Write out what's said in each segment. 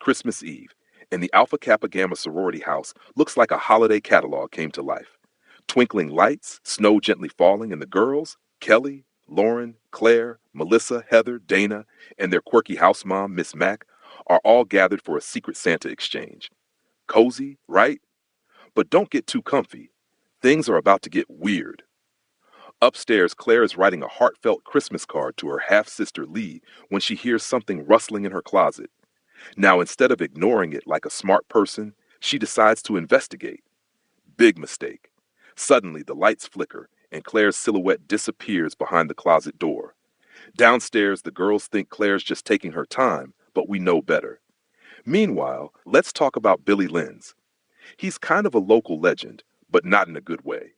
Christmas Eve, and the Alpha Kappa Gamma sorority house looks like a holiday catalog came to life. Twinkling lights, snow gently falling, and the girls, Kelly, Lauren, Claire, Melissa, Heather, Dana, and their quirky house mom, Miss Mac, are all gathered for a secret Santa exchange. Cozy, right? But don't get too comfy. Things are about to get weird. Upstairs, Claire is writing a heartfelt Christmas card to her half-sister Leigh when she hears something rustling in her closet. Now, instead of ignoring it like a smart person, she decides to investigate. Big mistake. Suddenly, the lights flicker, and Claire's silhouette disappears behind the closet door. Downstairs, the girls think Claire's just taking her time, but we know better. Meanwhile, let's talk about Billy Lenz. He's kind of a local legend, but not in a good way.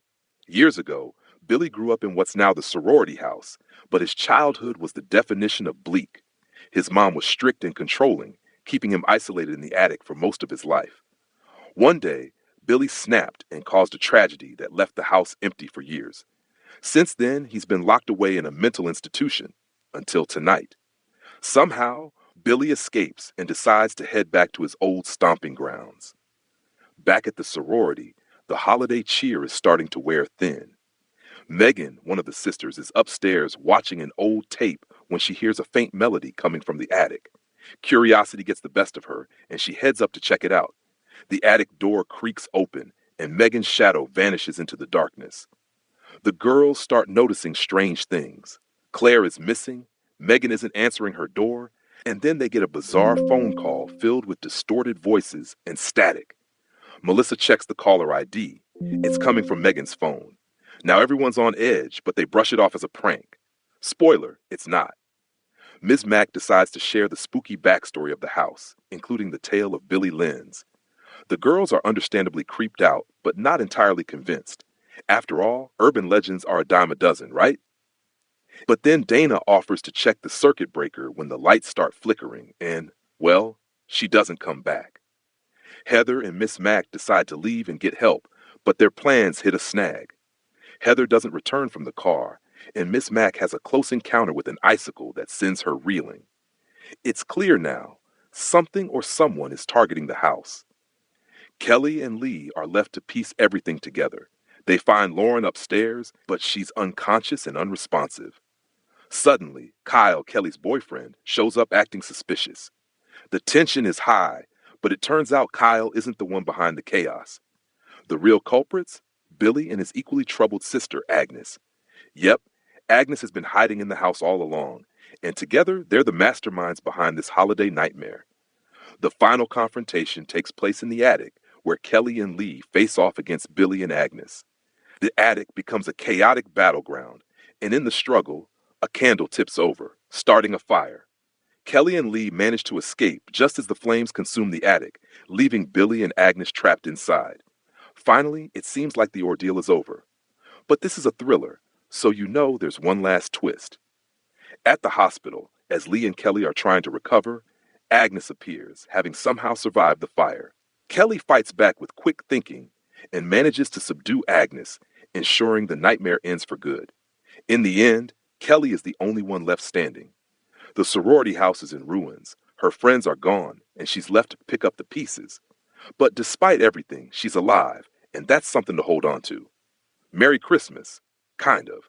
Years ago, Billy grew up in what's now the sorority house, but his childhood was the definition of bleak. His mom was strict and controlling, keeping him isolated in the attic for most of his life. One day, Billy snapped and caused a tragedy that left the house empty for years. Since then, he's been locked away in a mental institution, until tonight. Somehow, Billy escapes and decides to head back to his old stomping grounds. Back at the sorority, the holiday cheer is starting to wear thin. Megan, one of the sisters, is upstairs watching an old tape when she hears a faint melody coming from the attic. Curiosity gets the best of her, and she heads up to check it out. The attic door creaks open, and Megan's shadow vanishes into the darkness. The girls start noticing strange things. Claire is missing, Megan isn't answering her door, and then they get a bizarre phone call filled with distorted voices and static. Melissa checks the caller ID. It's coming from Megan's phone. Now everyone's on edge, but they brush it off as a prank. Spoiler, it's not. Ms. Mack decides to share the spooky backstory of the house, including the tale of Billy Lenz. The girls are understandably creeped out, but not entirely convinced. After all, urban legends are a dime a dozen, right? But then Dana offers to check the circuit breaker when the lights start flickering, and, well, she doesn't come back. Heather and Miss Mack decide to leave and get help, but their plans hit a snag. Heather doesn't return from the car, and Miss Mack has a close encounter with an icicle that sends her reeling. It's clear now, something or someone is targeting the house. Kelli and Leigh are left to piece everything together. They find Lauren upstairs, but she's unconscious and unresponsive. Suddenly, Kyle, Kelly's boyfriend, shows up acting suspicious. The tension is high, but it turns out Kyle isn't the one behind the chaos. The real culprits? Billy and his equally troubled sister, Agnes. Yep, Agnes has been hiding in the house all along, and together they're the masterminds behind this holiday nightmare. The final confrontation takes place in the attic, where Kelli and Leigh face off against Billy and Agnes. The attic becomes a chaotic battleground, and in the struggle, a candle tips over, starting a fire. Kelli and Leigh manage to escape just as the flames consume the attic, leaving Billy and Agnes trapped inside. Finally, it seems like the ordeal is over. But this is a thriller, so you know there's one last twist. At the hospital, as Leigh and Kelli are trying to recover, Agnes appears, having somehow survived the fire. Kelli fights back with quick thinking and manages to subdue Agnes, ensuring the nightmare ends for good. In the end, Kelli is the only one left standing. The sorority house is in ruins, her friends are gone, and she's left to pick up the pieces. But despite everything, she's alive, and that's something to hold on to. Merry Christmas, kind of.